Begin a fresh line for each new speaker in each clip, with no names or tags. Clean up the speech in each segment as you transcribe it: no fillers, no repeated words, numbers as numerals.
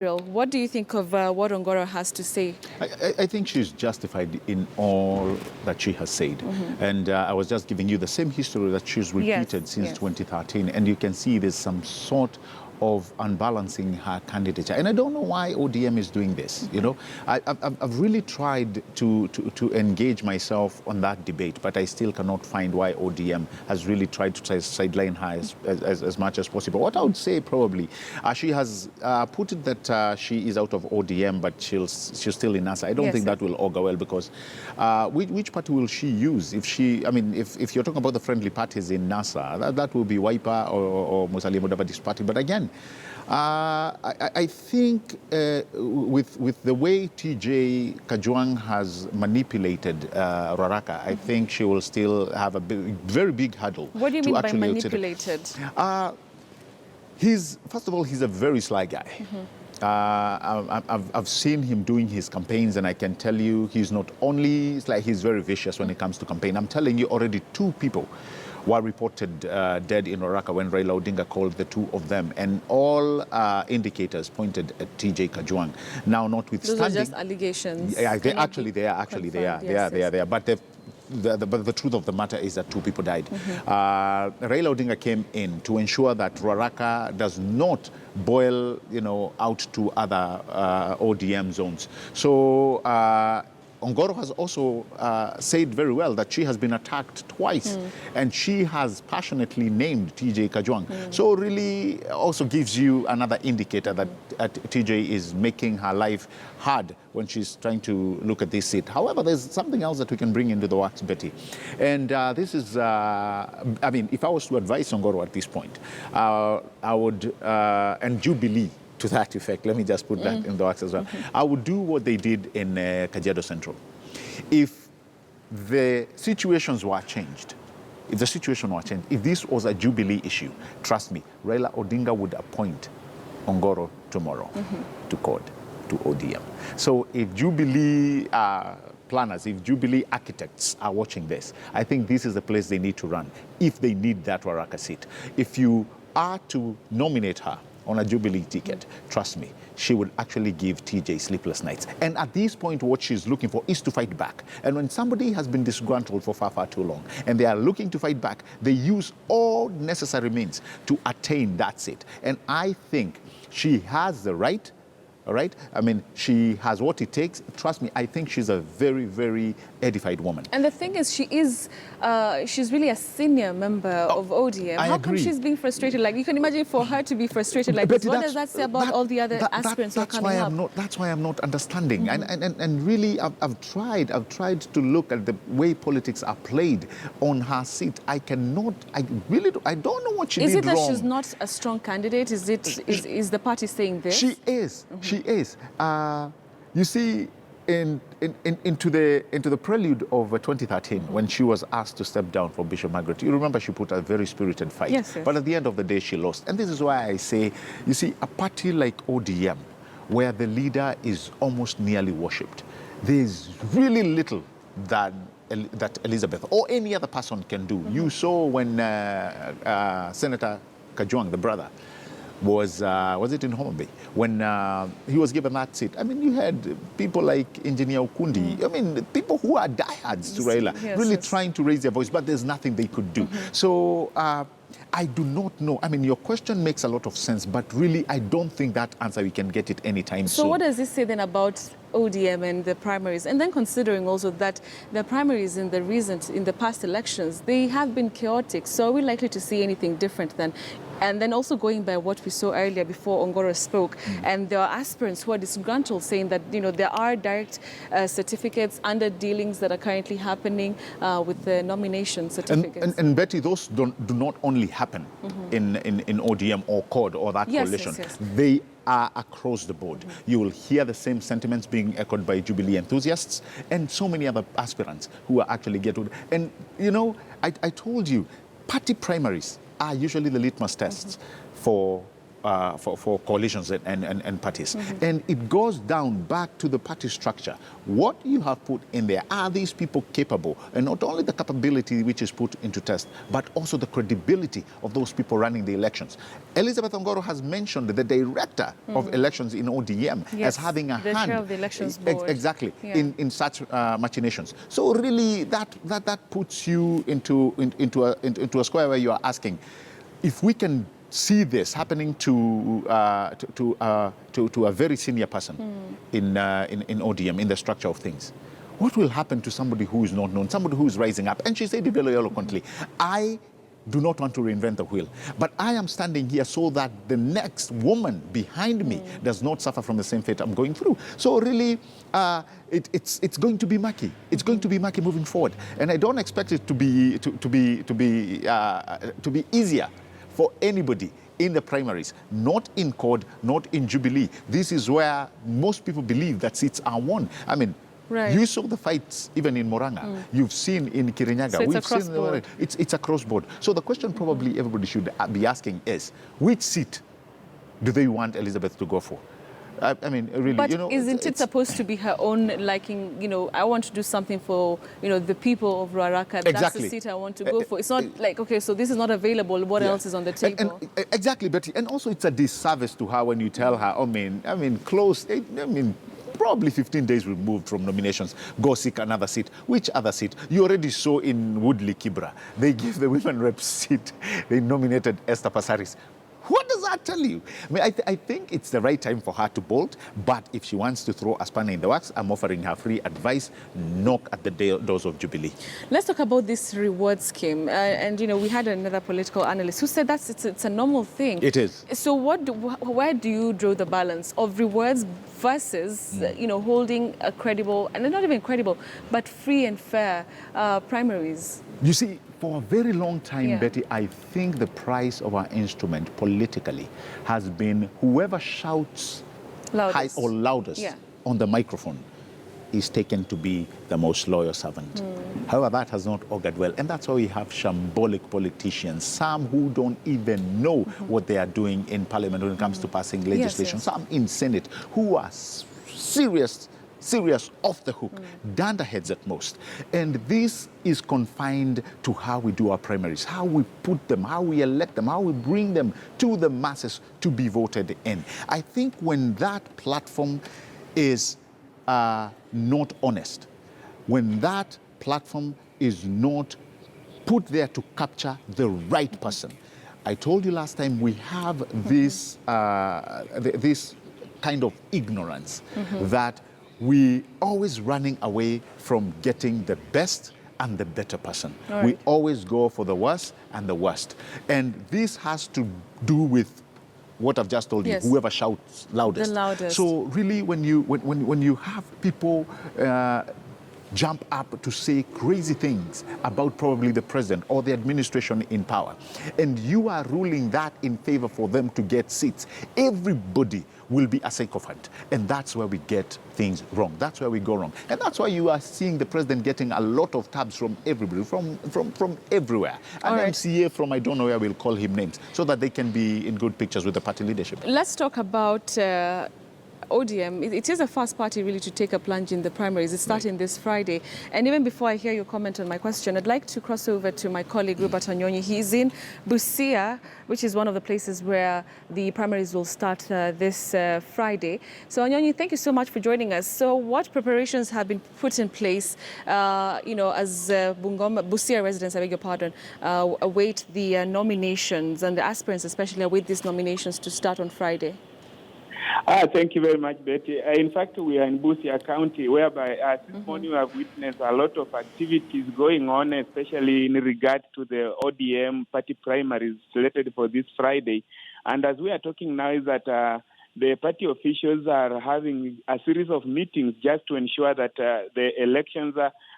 What do you think of what Ongoro has to say?
I think she's justified in all that she has said. And I was just giving you the same history that she's repeated since 2013. And you can see there's some sort of unbalancing her candidature. And I don't know why ODM is doing this. You know, I've really tried to engage myself on that debate, but I still cannot find why ODM has really tried to sideline her as much as possible. What I would say probably, she has put it that she is out of ODM, but she's still in NASA. I don't think that will augur well, because which party will she use? If she, I mean, if you're talking about the friendly parties in NASA, that will be Wiper or Musalia Mudavadi's party. But again, I think with the way TJ Kajwang has manipulated Raraka, I think she will still have a very big hurdle.
What do you mean by manipulated?
First of all, he's a very sly guy. I've seen him doing his campaigns, and I can tell you he's not only, he's very vicious when it comes to campaign. I'm telling you, already 2 people were reported dead in Oraka when Raila Odinga called the 2 of them, and all indicators pointed at TJ Kajwang. Now, notwithstanding,
those are just allegations.
Yeah, they are. But the truth of the matter is that 2 people died. Raila Odinga came in to ensure that Raraka does not boil, out to other ODM zones. So Ongoro has also said very well that she has been attacked twice, and she has passionately named TJ Kajwang. So really also gives you another indicator that TJ is making her life hard when she's trying to look at this seat. However, there's something else that we can bring into the works, Betty. And this is, I mean, if I was to advise Ongoro at this point, I would, and Jubilee, to that effect, let me just put that in the works as well. I would do what they did in Kajiado Central. If the situations were changed, if this was a Jubilee issue, trust me, Raila Odinga would appoint Ongoro tomorrow to CORD, to ODM. So if Jubilee planners, if Jubilee architects are watching this, I think this is the place they need to run if they need that Waraka seat. If you are to nominate her on a Jubilee ticket, trust me, she would actually give TJ sleepless nights. And at this point, what she's looking for is to fight back. And when somebody has been disgruntled for far, far too long, and they are looking to fight back, they use all necessary means to attain that seat. And I think she has the right, all right? I mean, she has what it takes. Trust me, I think she's a very, very edified woman.
And the thing is, she's really a senior member of ODM. How come she's being frustrated? Like, you can imagine for her to be frustrated like this. What does that say about all the other aspirants who are coming up?
That's why I'm not understanding. And really, I've tried to look at the way politics are played on her seat. I don't know what she did wrong.
Is it that she's not a strong candidate? Is the party saying this?
She is. She is. You see, into the prelude of 2013, when she was asked to step down for Bishop Margaret, you remember she put a very spirited fight.
Yes.
But at the end of the day, she lost. And this is why I say, you see, a party like ODM, where the leader is almost nearly worshipped, there's really little that Elizabeth or any other person can do. You saw when Senator Kajwang, the brother, was it in Homa Bay, when he was given that seat. I mean, you had people like Engineer Ukundi, I mean, people who are diehards to Raila, really trying to raise their voice, but there's nothing they could do. So I do not know. I mean, your question makes a lot of sense, but really, I don't think that answer, we can get it anytime soon.
So what does this say then about ODM and the primaries? And then considering also that the primaries in the past elections, they have been chaotic. So are we likely to see anything different then? And then also going by what we saw earlier before Ongoro spoke, and there are aspirants who are disgruntled saying that, there are direct certificates under dealings that are currently happening with the nomination certificates.
And Betty, those do not only happen in ODM or CORD or that coalition.
Yes.
They are across the board. You will hear the same sentiments being echoed by Jubilee enthusiasts and so many other aspirants who are actually getting. And, I told you, party primaries are usually the litmus tests for for coalitions and parties. And it goes down back to the party structure. What you have put in there, are these people capable? And not only the capability which is put into test, but also the credibility of those people running the elections. Elizabeth Ongoro has mentioned the director of elections in ODM as having a
the
hand.
chair of the elections board.
Exactly, in such machinations. So really that puts you into a square where you are asking, if we can see this happening to a very senior person in ODM, in the structure of things, what will happen to somebody who is not known, somebody who is rising up? And she said it very eloquently, I do not want to reinvent the wheel, but I am standing here so that the next woman behind me does not suffer from the same fate I'm going through. So really, it's going to be murky. It's going to be murky moving forward, and I don't expect it to be easier for anybody in the primaries, not in CORD, not in Jubilee. This is where most people believe that seats are won. I mean, you saw the fights even in Moranga. You've seen in Kirinyaga.
So it's across board.
It's across board. So the question probably everybody should be asking is, which seat do they want Elizabeth to go for? I mean, really,
but
you know,
isn't it supposed to be her own liking? You know, I want to do something for, you know, the people of Ruaraka. That's the seat I want to go for. It's not like, okay, so this is not available. What else is on the table?
And exactly, Betty. And also, it's a disservice to her when you tell her, I mean, close. I mean, probably 15 days removed from nominations, go seek another seat. Which other seat? You already saw in Woodley Kibra. They gave the women rep seat. They nominated Esther Passaris. What does that tell you? I mean, I think it's the right time for her to bolt, but if she wants to throw a spanner in the works, I'm offering her free advice, knock at the doors of Jubilee.
Let's talk about this reward scheme. And, you know, we had another political analyst who said that it's a normal thing.
It is.
So where do you draw the balance of rewards versus, you know, holding a credible, and not even credible, but free and fair primaries?
You see, for a very long time, Betty, I think the price of our instrument politically has been whoever shouts high or loudest on the microphone is taken to be the most loyal servant. However, that has not augured well. And that's why we have shambolic politicians, some who don't even know what they are doing in Parliament when it comes to passing legislation, some in Senate who are serious off the hook, dunderheads at most. And this is confined to how we do our primaries, how we put them, how we elect them, how we bring them to the masses to be voted in. I think when that platform is not honest, when that platform is not put there to capture the right person. I told you last time we have this, this kind of ignorance that we always running away from getting the best and the better person. We always go for the worst and the worst. And this has to do with what I've just told you, whoever shouts loudest.
The loudest.
So really when you have people jump up to say crazy things about probably the president or the administration in power, and you are ruling that in favor for them to get seats, everybody will be a sycophant. And that's where we get things wrong. That's where we go wrong. And that's why you are seeing the president getting a lot of tabs from everybody, from everywhere. And MCA from I don't know where we'll call him names, so that they can be in good pictures with the party leadership.
Let's talk about ODM. It is a first party really to take a plunge in the primaries. It's starting this Friday. And even before I hear your comment on my question, I'd like to cross over to my colleague, Robert Onyonyi. He's in Busia, which is one of the places where the primaries will start this Friday. So Onyonyi, thank you so much for joining us. So what preparations have been put in place, you know, as Busia residents, I beg your pardon, await the nominations, and the aspirants especially await these nominations to start on Friday?
Thank you very much, Betty. In fact, we are in Busia County, whereby this morning we have witnessed a lot of activities going on, especially in regard to the ODM party primaries slated for this Friday. And as we are talking now is that the party officials are having a series of meetings just to ensure that the elections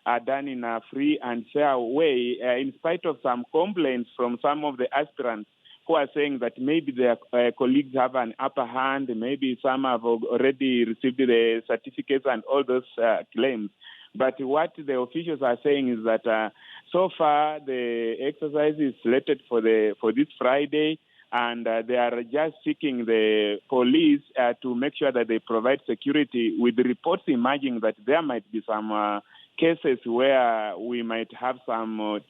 are done in a free and fair way, in spite of some complaints from some of the aspirants who are saying that maybe their colleagues have an upper hand, maybe some have already received the certificates and all those claims. But what the officials are saying is that so far the exercise is slated for this Friday, and they are just seeking the police to make sure that they provide security, with reports emerging that there might be some cases where we might have some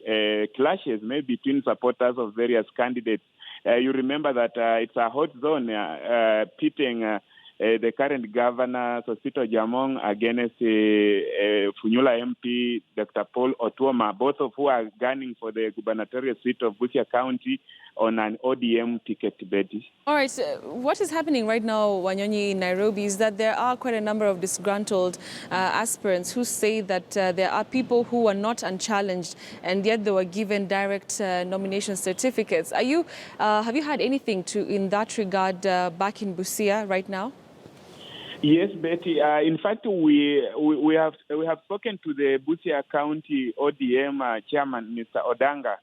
clashes, maybe between supporters of various candidates. You remember that it's a hot zone pitting the current governor, Sosito Jamong, against Funyula MP, Dr. Paul Otuoma, both of who are gunning for the gubernatorial seat of Busia County on an ODM ticket, Betty.
All right, so what is happening right now, Wanyonyi, in Nairobi, is that there are quite a number of disgruntled aspirants who say that there are people who are not unchallenged and yet they were given direct nomination certificates. Have you had anything in that regard back in Busia right now?
Yes, Betty. In fact, we have spoken to the Busia County ODM chairman, Mr. Odanga,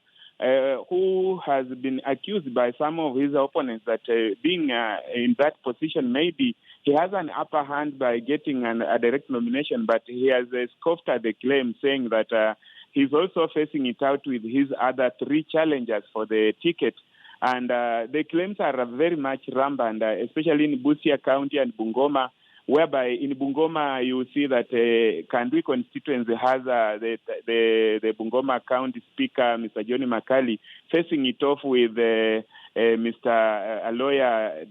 who has been accused by some of his opponents that being in that position, maybe he has an upper hand by getting a direct nomination, but he has scoffed at the claim, saying that he's also facing it out with his other 3 challengers for the ticket. And the claims are very much rampant, especially in Busia County and Bungoma, whereby in Bungoma you see that Kandui constituency has the Bungoma County Speaker, Mr. Johnny Makali, facing it off with Mr. Lawyer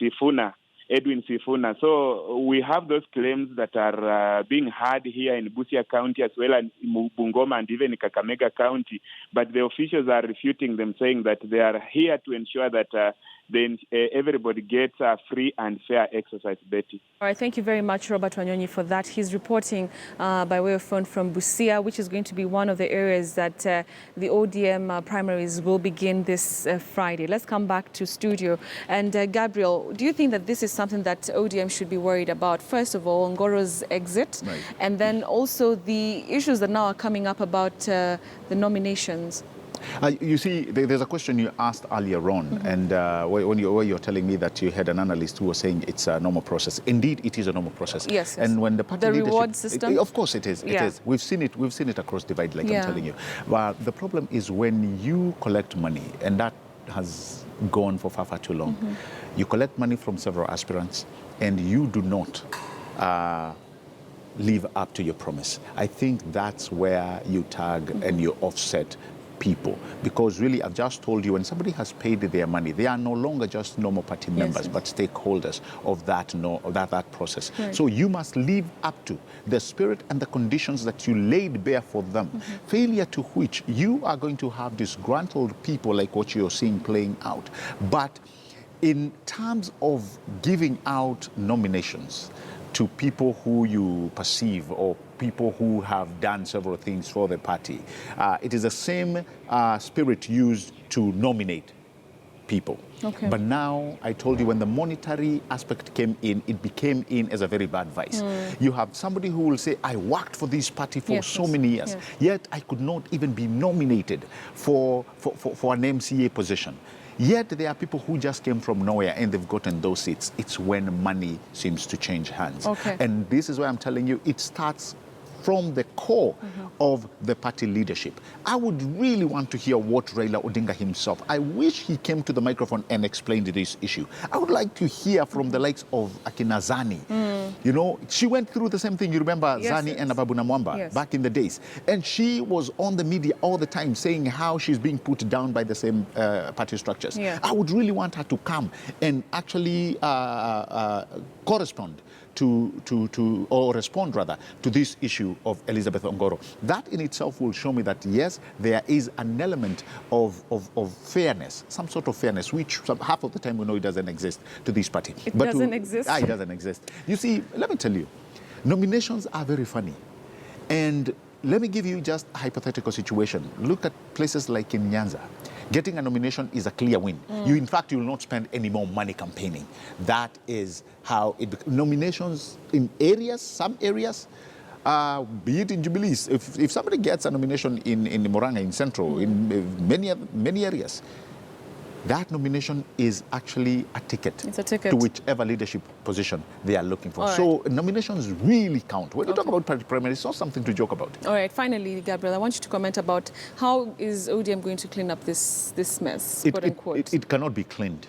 Sifuna, Edwin Sifuna. So we have those claims that are being heard here in Busia County as well as in Bungoma and even in Kakamega County, but the officials are refuting them, saying that they are here to ensure that then everybody gets a free and fair exercise, Betty.
All right, thank you very much, Robert Wanyonyi, for that. He's reporting by way of phone from Busia, which is going to be one of the areas that the ODM primaries will begin this Friday. Let's come back to studio. And Gabriel, do you think that this is something that ODM should be worried about? First of all, Ngoro's exit, right, and then also the issues that now are coming up about the nominations.
You see, there's a question you asked earlier on, and when you're telling me that you had an analyst who was saying it's a normal process. Indeed, it is a normal process.
Yes.
And when the party leadership,
reward system,
of course, it is. It is. We've seen it across divide, like I'm telling you. But the problem is when you collect money, and that has gone for far too long. You collect money from several aspirants, and you do not live up to your promise. I think that's where you tag and you offset people, because really I've just told you, when somebody has paid their money, they are no longer just normal party members, but stakeholders of that process. Right. So you must live up to the spirit and the conditions that you laid bare for them, failure to which you are going to have disgruntled people like what you're seeing playing out. But in terms of giving out nominations to people who you perceive or people who have done several things for the party, it is the same spirit used to nominate people. Okay. But now, I told you, when the monetary aspect came in, it became in as a very bad vice. You have somebody who will say, I worked for this party for so many years, yet I could not even be nominated for an MCA position. Yet there are people who just came from nowhere and they've gotten those seats. It's when money seems to change hands. Okay. And this is why I'm telling you, it starts from the core of the party leadership. I would really want to hear what Raila Odinga himself, I wish he came to the microphone and explained this issue. I would like to hear from the likes of Akina Zani. You know, she went through the same thing. You remember Zani and Ababu Namwamba back in the days. And she was on the media all the time saying how she's being put down by the same party structures. I would really want her to come and actually correspond or respond rather to this issue of Elizabeth Ongoro. That in itself will show me that yes, there is an element of fairness, some sort of fairness, which half of the time we know it doesn't exist to this party.
It doesn't exist?
It doesn't exist. You see, let me tell you, nominations are very funny. And let me give you just a hypothetical situation. Look at places like in Nyanza. Getting a nomination is a clear win. In fact, you will not spend any more money campaigning. That is how nominations in areas, some areas, be it in Jubilees. If somebody gets a nomination in Moranga, in Central, in many areas, that nomination is actually a ticket,
It's a ticket
to whichever leadership position they are looking for.
All
So nominations really count. When you talk about party primary, it's not something to joke about.
All right, finally, Gabriel, I want you to comment about how is ODM going to clean up this mess, quote unquote?
It cannot be cleaned.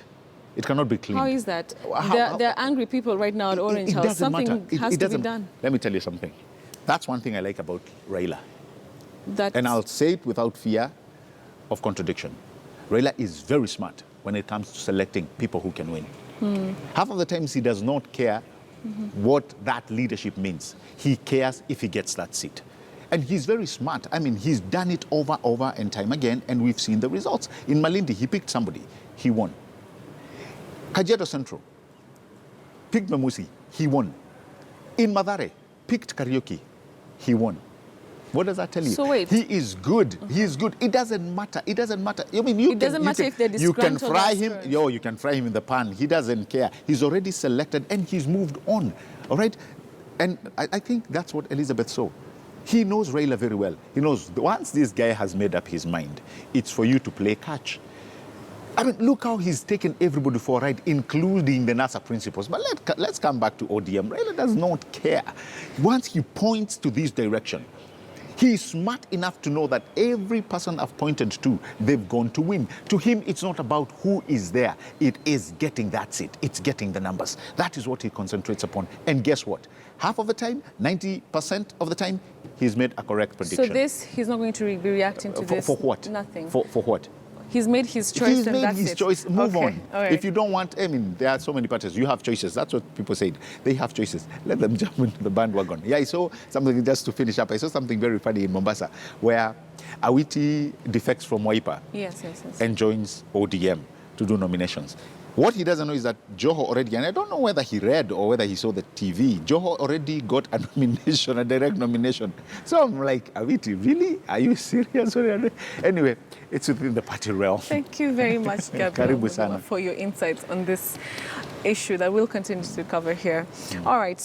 It cannot be cleaned.
How is that?
How,
there are angry people right now at Orange House. Something has to be done.
Let me tell you something. That's one thing I like about Raila.
That's...
And I'll say it without fear of contradiction. Raila is very smart when it comes to selecting people who can win. Half of the times he does not care what that leadership means. He cares if he gets that seat. And he's very smart. I mean, he's done it over and time again, and we've seen the results. In Malindi, he picked somebody. He won. Kajiado Central picked Mamusi. He won. In Mathare, picked Karaoke. He won. What does that tell you?
So wait.
He is good. He is good. It doesn't matter. It doesn't matter. I mean,
it doesn't matter if they're disgruntled.
You can fry him. You can fry him in the pan. He doesn't care. He's already selected and he's moved on. All right? And I think that's what Elizabeth saw. He knows Raila very well. He knows once this guy has made up his mind, it's for you to play catch. I mean, look how he's taken everybody for a ride, including the NASA principles. But let's come back to ODM. Raila does not care. Once he points to this direction, he is smart enough to know that every person I've pointed to, they've gone to win. To him, it's not about who is there. It is getting that seat. It's getting the numbers. That is what he concentrates upon. And guess what? Half of the time, 90% of the time, he's made a correct prediction.
So he's not going to be reacting to this?
For what?
Nothing.
For what?
He's made his choice.
He's made his choice. Move on.
All right.
If you don't want, I mean, there are so many parties. You have choices. That's what people said. They have choices. Let them jump into the bandwagon. Yeah, I saw something, just to finish up, I saw something very funny in Mombasa where Awiti defects from Waipa and joins ODM to do nominations. What he doesn't know is that Joho already, and I don't know whether he read or whether he saw the TV, Joho already got a nomination, a direct nomination. So I'm like, Awiti, really? Are you serious? Anyway, it's within the party realm.
Thank you very much, Gabriel Muthuma, for your insights on this issue that we'll continue to cover here. All right.